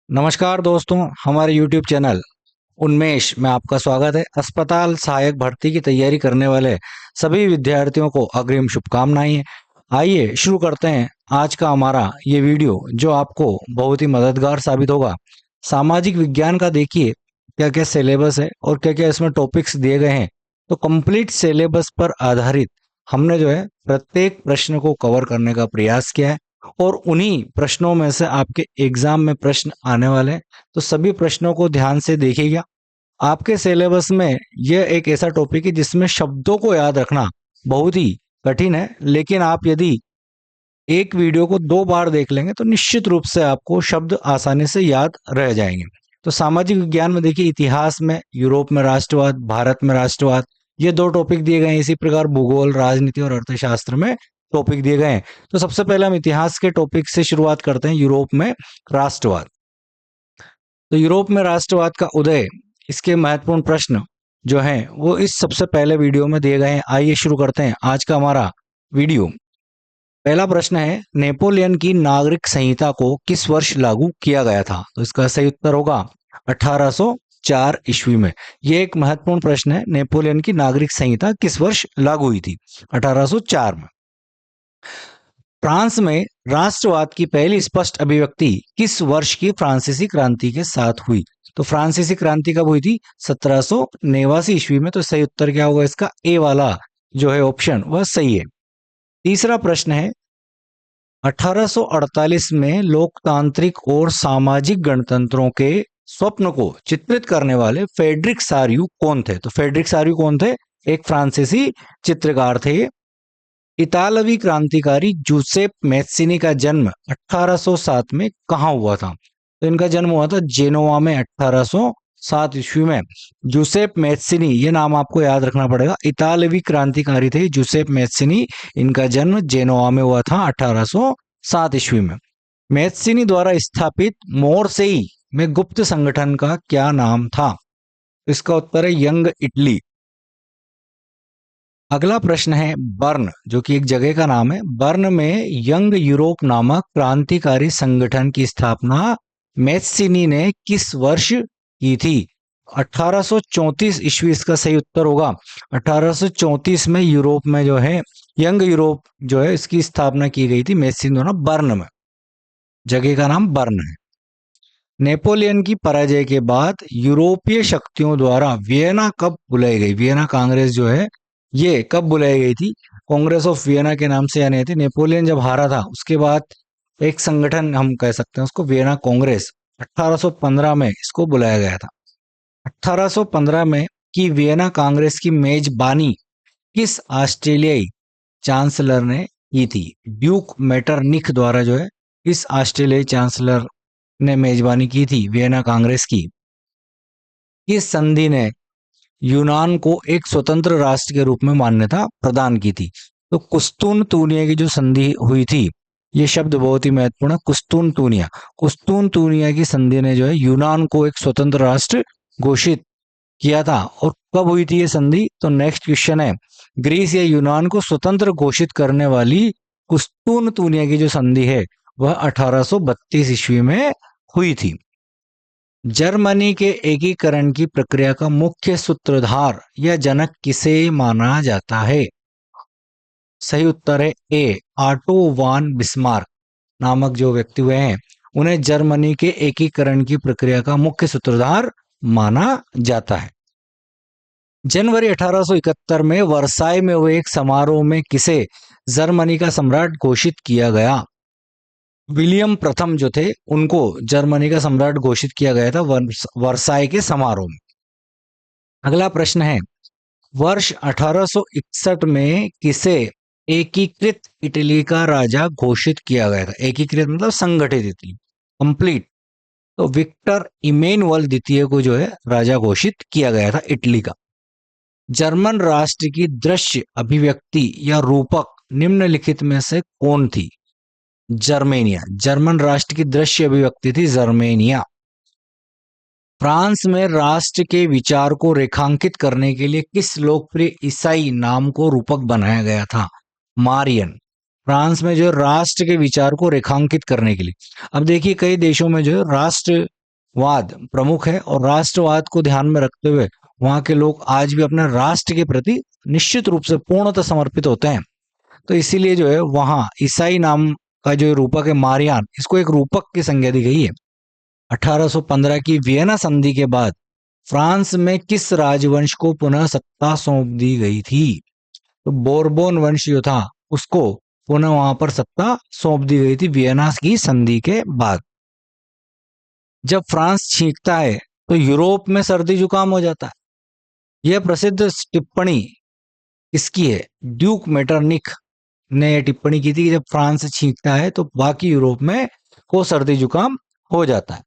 नमस्कार दोस्तों, हमारे YouTube चैनल उन्मेष में आपका स्वागत है। अस्पताल सहायक भर्ती की तैयारी करने वाले सभी विद्यार्थियों को अग्रिम शुभकामनाएं। आइए शुरू करते हैं आज का हमारा ये वीडियो, जो आपको बहुत ही मददगार साबित होगा। सामाजिक विज्ञान का देखिए क्या क्या सिलेबस है और क्या क्या इसमें टॉपिक्स दिए गए हैं। तो कंप्लीट सिलेबस पर आधारित हमने जो है प्रत्येक प्रश्न को कवर करने का प्रयास किया है और उन्हीं प्रश्नों में से आपके एग्जाम में प्रश्न आने वाले हैं। तो सभी प्रश्नों को ध्यान से देखिएगा। आपके सिलेबस में यह एक ऐसा टॉपिक है जिसमें शब्दों को याद रखना बहुत ही कठिन है, लेकिन आप यदि एक वीडियो को 2 बार देख लेंगे तो निश्चित रूप से आपको शब्द आसानी से याद रह जाएंगे। तो सामाजिक विज्ञान में देखिए, इतिहास में यूरोप में राष्ट्रवाद, भारत में राष्ट्रवाद, ये 2 टॉपिक दिए गए हैं। इसी प्रकार भूगोल, राजनीति और अर्थशास्त्र में टॉपिक दिए गए हैं। तो सबसे पहले हम इतिहास के टॉपिक से शुरुआत करते हैं, यूरोप में राष्ट्रवाद। तो यूरोप में राष्ट्रवाद का उदय, इसके महत्वपूर्ण प्रश्न जो हैं वो इस सबसे पहले वीडियो में दिए गए हैं। आइए शुरू करते हैं आज का हमारा वीडियो। पहला प्रश्न है, नेपोलियन की नागरिक संहिता को किस वर्ष लागू किया गया था? तो इसका सही उत्तर होगा 1804 ईस्वी में। यह एक महत्वपूर्ण प्रश्न है, नेपोलियन की नागरिक संहिता किस वर्ष लागू हुई थी? 1804 में। फ्रांस में राष्ट्रवाद की पहली स्पष्ट अभिव्यक्ति किस वर्ष की फ्रांसीसी क्रांति के साथ हुई? तो फ्रांसीसी क्रांति कब हुई थी? 1789 ईस्वी में। तो सही उत्तर क्या होगा इसका? ए वाला जो है ऑप्शन वह सही है। तीसरा प्रश्न है, 1848 में लोकतांत्रिक और सामाजिक गणतंत्रों के स्वप्न को चित्रित करने वाले फ्रेडरिक सारियू कौन थे? तो फ्रेडरिक सारियू कौन थे? एक फ्रांसीसी चित्रकार थे। इतालवी क्रांतिकारी जूसेप मैत्सिनी का जन्म 1807 में कहाँ हुआ था? तो इनका जन्म हुआ था जेनोवा में 1807 ईस्वी में। जूसेप मैत्सिनी, ये नाम आपको याद रखना पड़ेगा। इतालवी क्रांतिकारी थे जूसेप मैत्सिनी, इनका जन्म जेनोवा में हुआ था 1807 ईस्वी में। मैत्सिनी द्वारा स्थापित मोरसेई में गुप्त संगठन का क्या नाम था? इसका उत्तर है यंग इटली। अगला प्रश्न है, बर्न, जो कि एक जगह का नाम है, बर्न में यंग यूरोप नामक क्रांतिकारी संगठन की स्थापना मैत्सिनी ने किस वर्ष की थी? 1834 ईस्वी इसका सही उत्तर होगा। 1834 में यूरोप में जो है यंग यूरोप जो है इसकी स्थापना की गई थी मैत्सिनी द्वारा, बर्न में। जगह का नाम बर्न है। नेपोलियन की पराजय के बाद यूरोपीय शक्तियों द्वारा वियना कब बुलाई गई? वियना कांग्रेस जो है ये कब बुलाई गई थी? कांग्रेस ऑफ वियना के नाम से जानी थी। नेपोलियन जब हारा था उसके बाद एक संगठन, हम कह सकते हैं उसको, वियना कांग्रेस, 1815 में इसको बुलाया गया था। 1815 में की वियना कांग्रेस की मेजबानी किस ऑस्ट्रेलियाई चांसलर ने की थी? ड्यूक मेटरनिख द्वारा जो है इस ऑस्ट्रेलियाई चांसलर ने मेजबानी की थी वियना कांग्रेस की। इस संधि ने यूनान को एक स्वतंत्र राष्ट्र के रूप में मान्यता प्रदान की थी। तो कुस्तुनतुनिया की जो संधि हुई थी, ये शब्द बहुत ही महत्वपूर्ण है, कुस्तुनतुनिया। कुस्तुनतुनिया की संधि ने जो है यूनान को एक स्वतंत्र राष्ट्र घोषित किया था। और कब हुई थी ये संधि? तो नेक्स्ट क्वेश्चन है, ग्रीस या यूनान को स्वतंत्र घोषित करने वाली कुस्तुनतुनिया की जो संधि है वह 1832 ईस्वी में हुई थी। जर्मनी के एकीकरण की प्रक्रिया का मुख्य सूत्रधार या जनक किसे माना जाता है? सही उत्तर है ए, ऑटो वान बिस्मार्क नामक जो व्यक्ति हुए हैं उन्हें जर्मनी के एकीकरण की प्रक्रिया का मुख्य सूत्रधार माना जाता है। जनवरी 1871 में वर्साई में हुए एक समारोह में किसे जर्मनी का सम्राट घोषित किया गया? विलियम प्रथम जो थे उनको जर्मनी का सम्राट घोषित किया गया था वर्साई के समारोह में। अगला प्रश्न है, वर्ष 1861 में किसे एकीकृत इटली का राजा घोषित किया गया था? एकीकृत मतलब संगठित इटली, कंप्लीट। तो विक्टर इमेनुअल द्वितीय को जो है राजा घोषित किया गया था इटली का। जर्मन राष्ट्र की दृश्य अभिव्यक्ति या रूपक निम्नलिखित में से कौन थी? जर्मेनिया। जर्मन राष्ट्र की दृश्य अभिव्यक्ति थी जर्मेनिया। फ्रांस में राष्ट्र के विचार को रेखांकित करने के लिए किस लोकप्रिय ईसाई नाम को रूपक बनाया गया था? मारियन। फ्रांस में जो राष्ट्र के विचार को रेखांकित करने के लिए, अब देखिए कई देशों में जो राष्ट्र वाद प्रमुख है और राष्ट्रवाद को ध्यान में रखते हुए वहां के लोग आज भी अपने राष्ट्र के प्रति निश्चित रूप से पूर्णतः समर्पित होते हैं। तो इसीलिए जो है वहां ईसाई नाम का जो रूपक है मारियान, इसको एक रूपक की संज्ञा दी गई है। 1815 की वियना संधि के बाद फ्रांस में किस राजवंश को पुनः सत्ता सौंप दी गई थी? तो बोरबोन वंश जो था उसको पुनः वहां पर सत्ता सौंप दी गई थी वियना की संधि के बाद। जब फ्रांस छींकता है तो यूरोप में सर्दी जुकाम हो जाता है। यह प्रसिद्ध टिप्पणी किसकी है? ड्यूक मेटरनिख ने यह टिप्पणी की थी कि जब फ्रांस छींकता है तो बाकी यूरोप में को सर्दी जुकाम हो जाता है।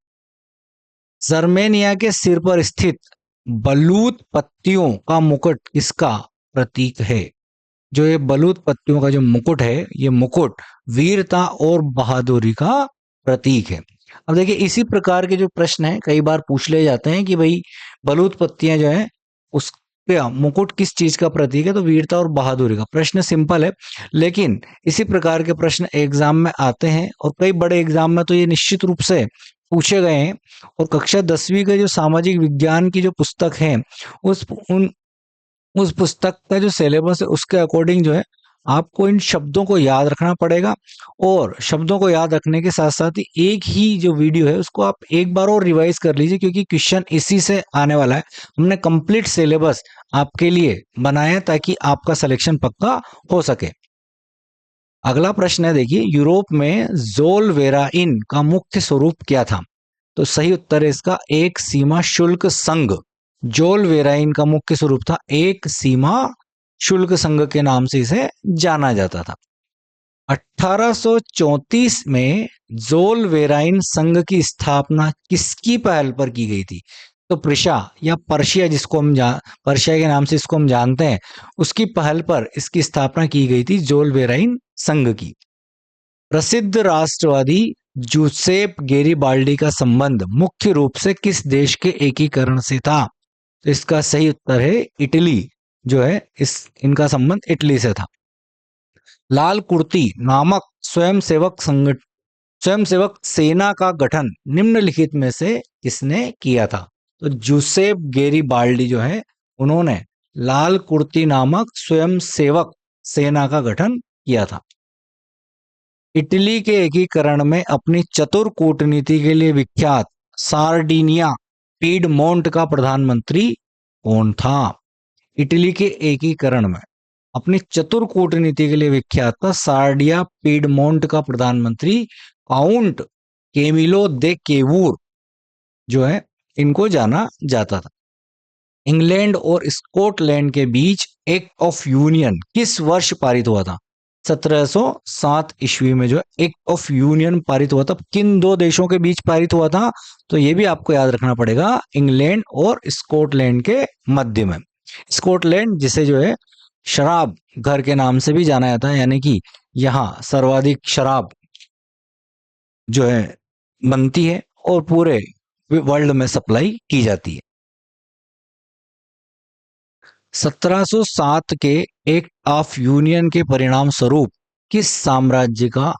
जर्मेनिया के सिर पर स्थित बलूत पत्तियों का मुकुट किसका प्रतीक है? जो ये बलूत पत्तियों का जो मुकुट है, ये मुकुट वीरता और बहादुरी का प्रतीक है। अब देखिए इसी प्रकार के जो प्रश्न हैं कई बार पूछ ले जाते हैं कि भाई बलूत पत्तियां जो है उस पे मुकुट किस चीज का प्रतीक है? तो वीरता और बहादुरी का। प्रश्न सिंपल है, लेकिन इसी प्रकार के प्रश्न एग्जाम में आते हैं और कई बड़े एग्जाम में तो ये निश्चित रूप से पूछे गए हैं। और कक्षा 10वीं का जो सामाजिक विज्ञान की जो पुस्तक है उस पुस्तक का जो सिलेबस है उसके अकॉर्डिंग जो है आपको इन शब्दों को याद रखना पड़ेगा। और शब्दों को याद रखने के साथ साथ ही एक ही जो वीडियो है उसको आप एक बार और रिवाइज कर लीजिए, क्योंकि क्वेश्चन इसी से आने वाला है। हमने कंप्लीट सिलेबस आपके लिए बनाया है ताकि आपका सिलेक्शन पक्का हो सके। अगला प्रश्न है, देखिए यूरोप में ज़ोलवेराइन का मुख्य स्वरूप क्या था? तो सही उत्तर है इसका एक सीमा शुल्क संघ। ज़ोलवेराइन का मुख्य स्वरूप था एक सीमा शुल्क संघ के नाम से इसे जाना जाता था। 1834 में ज़ोलवेराइन संघ की स्थापना किसकी पहल पर की गई थी? तो प्रिशा या पर्शिया, जिसको हम पर्शिया के नाम से इसको हम जानते हैं, उसकी पहल पर इसकी स्थापना की गई थी ज़ोलवेराइन संघ की। प्रसिद्ध राष्ट्रवादी जूसेप गेरिबाल्डी का संबंध मुख्य रूप से किस देश के एकीकरण से था? तो इसका सही उत्तर है इटली। जो है इनका संबंध इटली से था। लाल कुर्ती नामक स्वयंसेवक सेना का गठन निम्नलिखित में से किसने किया था? तो जूसेप गेरिबाल्डी जो है उन्होंने लाल कुर्ती नामक स्वयंसेवक सेना का गठन किया था। इटली के एकीकरण में अपनी चतुर कूटनीति के लिए विख्यात सार्डिनिया पीडमोंट का प्रधानमंत्री कौन था? इटली के एकीकरण में अपनी चतुर कूटनीति के लिए विख्यात था सार्डिया पीडमोंट का प्रधानमंत्री काउंट केमिलो दे केवूर जो है इनको जाना जाता था। इंग्लैंड और स्कॉटलैंड के बीच एक्ट ऑफ यूनियन किस वर्ष पारित हुआ था? 1707 ईस्वी में जो एक्ट ऑफ यूनियन पारित हुआ था। किन दो देशों के बीच पारित हुआ था? तो ये भी आपको याद रखना पड़ेगा, इंग्लैंड और स्कॉटलैंड के मध्य में। स्कॉटलैंड जिसे जो है शराब घर के नाम से भी जाना जाता है, यानी कि यहाँ सर्वाधिक शराब जो है बनती है और पूरे वर्ल्ड में सप्लाई की जाती है। 1707 के एक्ट ऑफ यूनियन के परिणाम स्वरूप किस साम्राज्य का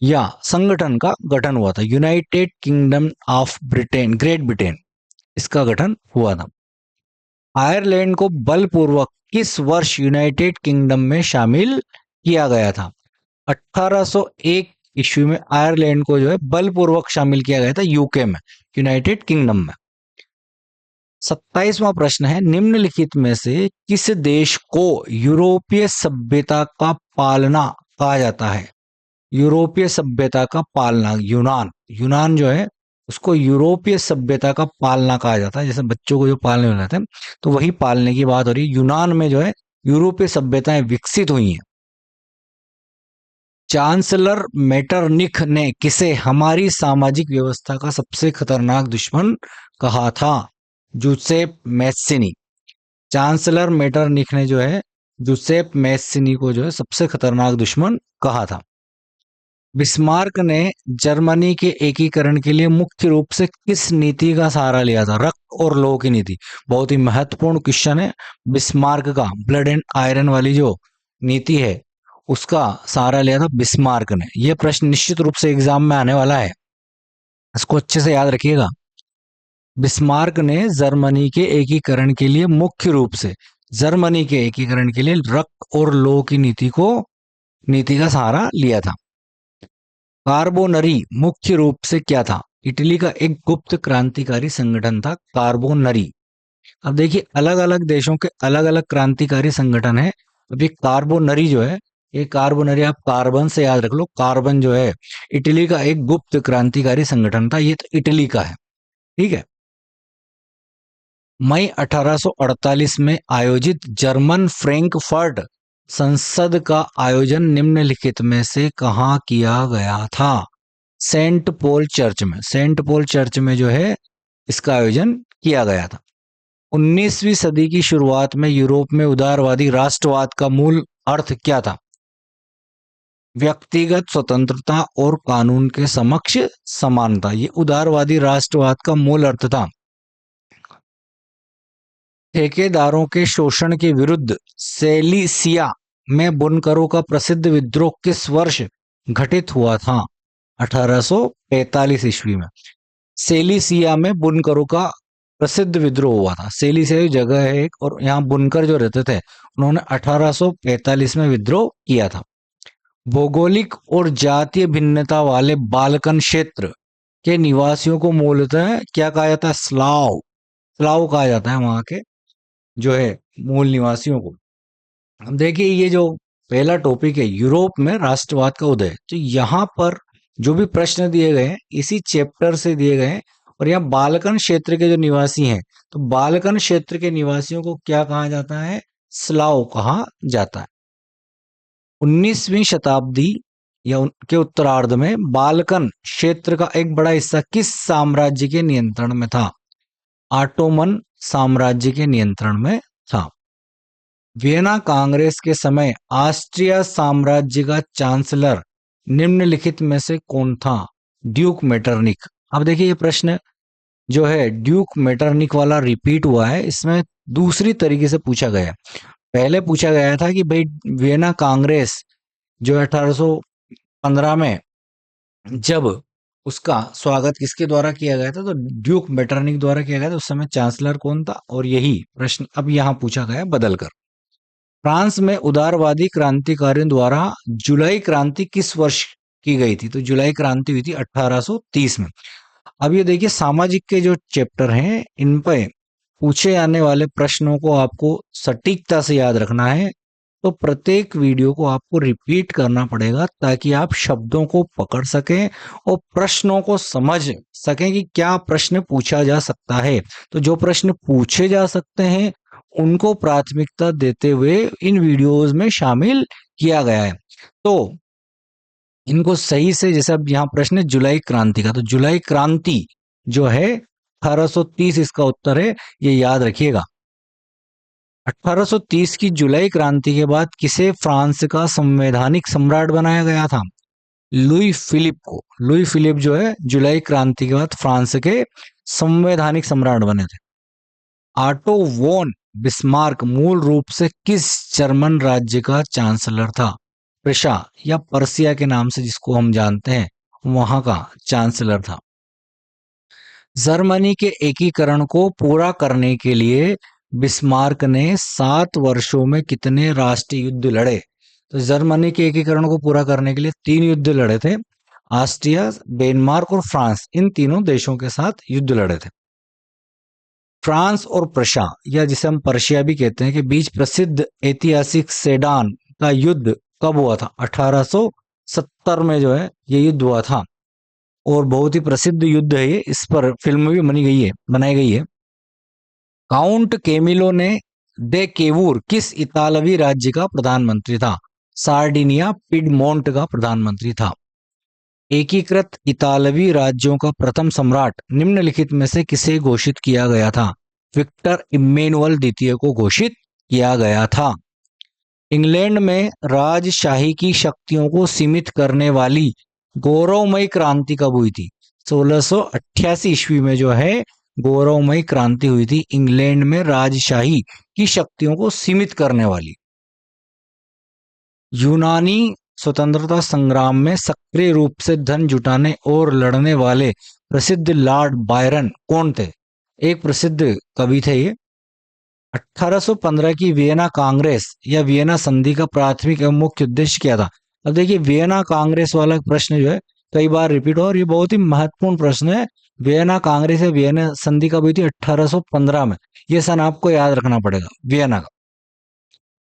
या संगठन का गठन हुआ था? United kingdom of Britain, great Britain, इसका गठन हुआ था। आयरलैंड को बलपूर्वक किस वर्ष यूनाइटेड किंगडम में शामिल किया गया था? 1801 ईस्वी में आयरलैंड को जो है बलपूर्वक शामिल किया गया था यूके में, यूनाइटेड किंगडम में। 27वां प्रश्न है, निम्नलिखित में से किस देश को यूरोपीय सभ्यता का पालना कहा जाता है? यूरोपीय सभ्यता का पालना, यूनान जो है उसको यूरोपीय सभ्यता का पालना कहा जाता है। जैसे बच्चों को जो पालने हो जाते हैं तो वही पालने की बात हो रही है। यूनान में जो है यूरोपीय सभ्यताएं विकसित हुई हैं। चांसलर मेटरनिख ने किसे हमारी सामाजिक व्यवस्था का सबसे खतरनाक दुश्मन कहा था? जूसेप मैस्सिनी। चांसलर मेटरनिख ने जो है जूसेप मैस्सिनी को जो है सबसे खतरनाक दुश्मन कहा था। बिस्मार्क ने जर्मनी के एकीकरण के लिए मुख्य रूप से किस नीति का सहारा लिया था? रक्त और लौह की नीति। बहुत ही महत्वपूर्ण क्वेश्चन है। बिस्मार्क का ब्लड एंड आयरन वाली जो नीति है उसका सहारा लिया था बिस्मार्क ने। यह प्रश्न निश्चित रूप से एग्जाम में आने वाला है, इसको अच्छे से याद रखिएगा। बिस्मार्क ने जर्मनी के एकीकरण के लिए मुख्य रूप से जर्मनी के एकीकरण के लिए रक और लो की नीति का सहारा लिया था। कार्बोनरी मुख्य रूप से क्या था? इटली का एक गुप्त क्रांतिकारी संगठन था कार्बोनरी। अब देखिए अलग अलग देशों के अलग अलग क्रांतिकारी संगठन है। अब ये कार्बोनरी जो है, ये कार्बोनरी आप कार्बन से याद रख लो, कार्बन जो है इटली का एक गुप्त क्रांतिकारी संगठन था, ये तो इटली का है, ठीक है। मई 1848 में आयोजित जर्मन फ्रैंकफर्ट संसद का आयोजन निम्नलिखित में से कहाँ किया गया था? सेंट पॉल चर्च में। सेंट पॉल चर्च में जो है इसका आयोजन किया गया था। 19वीं सदी की शुरुआत में यूरोप में उदारवादी राष्ट्रवाद का मूल अर्थ क्या था? व्यक्तिगत स्वतंत्रता और कानून के समक्ष समानता, ये उदारवादी राष्ट्रवाद का मूल अर्थ था। ठेकेदारों के शोषण के विरुद्ध सेलिसिया में बुनकरों का प्रसिद्ध विद्रोह किस वर्ष घटित हुआ था? 1845 ईस्वी में सेलिसिया में बुनकरों का प्रसिद्ध विद्रोह हुआ था। सेलिसिया जगह है एक, और यहाँ बुनकर जो रहते थे उन्होंने 1845 में विद्रोह किया था। भौगोलिक और जातीय भिन्नता वाले बाल्कन क्षेत्र के निवासियों को मूलतः क्या कहा जाता है? स्लाव। स्लाव कहा जाता है वहां के जो है मूल निवासियों को। अब देखिए ये जो पहला टॉपिक है यूरोप में राष्ट्रवाद का उदय, तो यहाँ पर जो भी प्रश्न दिए गए हैं इसी चैप्टर से दिए गए हैं। और यहाँ बाल्कन क्षेत्र के जो निवासी हैं, तो बाल्कन क्षेत्र के निवासियों को क्या कहा जाता है? स्लाव कहा जाता है। 19वीं शताब्दी या के उत्तरार्ध में बाल्कन क्षेत्र का एक बड़ा हिस्सा किस साम्राज्य के नियंत्रण में था? ऑटोमन साम्राज्य के नियंत्रण में था। वियना कांग्रेस के समय ऑस्ट्रिया साम्राज्य का चांसलर निम्नलिखित में से कौन था? Duke Metternich. अब देखिए ये प्रश्न जो है ड्यूक मेटरनिक वाला रिपीट हुआ है, इसमें दूसरी तरीके से पूछा गया। पहले पूछा गया था कि भाई वियना कांग्रेस जो 1815 में जब उसका स्वागत किसके द्वारा किया गया था, तो ड्यूक मेटरनिक द्वारा किया गया था। उस समय चांसलर कौन था? और यही प्रश्न अब यहाँ पूछा गया बदलकर। फ्रांस में उदारवादी क्रांतिकारियों द्वारा जुलाई क्रांति किस वर्ष की गई थी? तो जुलाई क्रांति हुई थी 1830 में। अब ये देखिए सामाजिक के जो चैप्टर हैं इन पे पूछे जाने वाले प्रश्नों को आपको सटीकता से याद रखना है, तो प्रत्येक वीडियो को आपको रिपीट करना पड़ेगा ताकि आप शब्दों को पकड़ सकें और प्रश्नों को समझ सकें कि क्या प्रश्न पूछा जा सकता है। तो जो प्रश्न पूछे जा सकते हैं उनको प्राथमिकता देते हुए इन वीडियोस में शामिल किया गया है। तो इनको सही से, जैसे अब यहाँ प्रश्न है जुलाई क्रांति का, तो जुलाई क्रांति जो है 1830 इसका उत्तर है, ये याद रखिएगा। 1830 की जुलाई क्रांति के बाद किसे फ्रांस का संवैधानिक सम्राट बनाया गया था? लुई फिलिप को। लुई फिलिप जो है जुलाई क्रांति के बाद फ्रांस के संवैधानिक सम्राट बने थे। ऑटो वोन बिस्मार्क मूल रूप से किस जर्मन राज्य का चांसलर था? प्रशा या पर्सिया के नाम से जिसको हम जानते हैं, वहां का चांसलर था। जर्मनी के एकीकरण को पूरा करने के लिए बिस्मार्क ने 7 वर्षों में कितने राष्ट्रीय युद्ध लड़े? तो जर्मनी के एकीकरण को पूरा करने के लिए 3 युद्ध लड़े थे। ऑस्ट्रिया, डेनमार्क और फ्रांस, इन तीनों देशों के साथ युद्ध लड़े थे। फ्रांस और प्रशा या जिसे हम पर्शिया भी कहते हैं के बीच प्रसिद्ध ऐतिहासिक सेडान का युद्ध कब हुआ था? 1870 में जो है ये युद्ध हुआ था, और बहुत ही प्रसिद्ध युद्ध है ये, इस पर फिल्म भी बनाई गई है। काउंट कैमिलो ने दे केवूर किस इतालवी राज्य का प्रधानमंत्री था? सार्डिनिया पिडमोंट का प्रधानमंत्री था। एकीकृत इतालवी राज्यों का प्रथम सम्राट निम्नलिखित में से किसे घोषित किया गया था? विक्टर इम्मेनुअल द्वितीय को घोषित किया गया था। इंग्लैंड में राजशाही की शक्तियों को सीमित करने वाली गौरवमयी क्रांति कब हुई थी? 1688 ईस्वी में जो है गौरवमयी क्रांति हुई थी इंग्लैंड में राजशाही की शक्तियों को सीमित करने वाली। यूनानी स्वतंत्रता संग्राम में सक्रिय रूप से धन जुटाने और लड़ने वाले प्रसिद्ध लॉर्ड बायरन कौन थे? एक प्रसिद्ध कवि थे ये। 1815 की वियना कांग्रेस या वियना संधि का प्राथमिक एवं मुख्य उद्देश्य क्या था? अब देखिए वियना कांग्रेस वाला प्रश्न जो है कई बार रिपीट हो और ये बहुत ही महत्वपूर्ण प्रश्न है। वियना कांग्रेस या वियना संधि कब हुई थी? 1815 में। ये सन आपको याद रखना पड़ेगा, वियना का।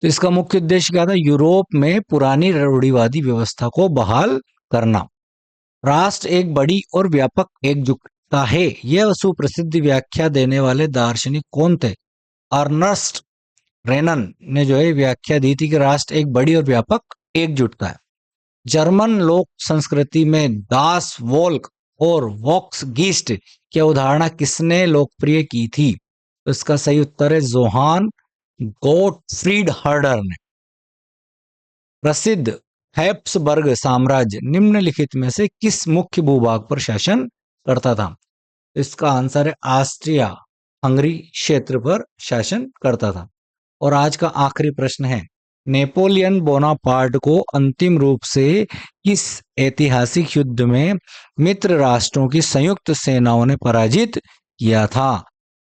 तो इसका मुख्य उद्देश्य क्या था? यूरोप में पुरानी रूढ़िवादी व्यवस्था को बहाल करना। राष्ट्र एक बड़ी और व्यापक एकजुटता है, यह सुप्रसिद्ध व्याख्या देने वाले दार्शनिक कौन थे? अर्नस्ट रेनन ने जो है व्याख्या दी थी कि राष्ट्र एक बड़ी और व्यापक एकजुटता है। जर्मन लोक संस्कृति में दास वोल्क और वॉक्स गीस्ट की अवधारणा किसने लोकप्रिय की थी? तो इसका सही उत्तर है जोहान गोटफ्रीड हर्डर ने। प्रसिद्ध हैप्सबर्ग साम्राज्य निम्नलिखित में से किस मुख्य भूभाग पर शासन करता था? इसका आंसर है ऑस्ट्रिया हंगरी क्षेत्र पर शासन करता था। और आज का आखिरी प्रश्न है, नेपोलियन बोनापार्ट को अंतिम रूप से किस ऐतिहासिक युद्ध में मित्र राष्ट्रों की संयुक्त सेनाओं ने पराजित किया था?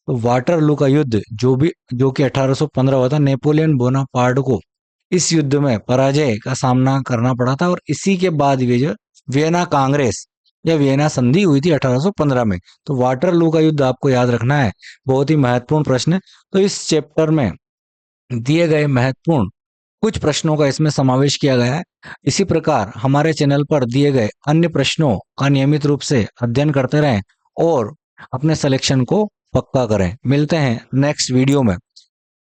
तो वाटरलू का युद्ध जो कि 1815 हुआ था, नेपोलियन बोनापार्ट को इस युद्ध में पराजय का सामना करना पड़ा था और इसी के बाद वियना कांग्रेस या वियना संधि हुई थी 1815 में। तो वाटरलू का युद्ध आपको याद रखना है, बहुत ही महत्वपूर्ण प्रश्न है। तो इस चैप्टर में दिए गए महत्वपूर्ण कुछ प्रश्नों का इसमें समावेश किया गया है। इसी प्रकार हमारे चैनल पर दिए गए अन्य प्रश्नों का नियमित रूप से अध्ययन करते रहें और अपने सिलेक्शन को पक्का करें। मिलते हैं नेक्स्ट वीडियो में।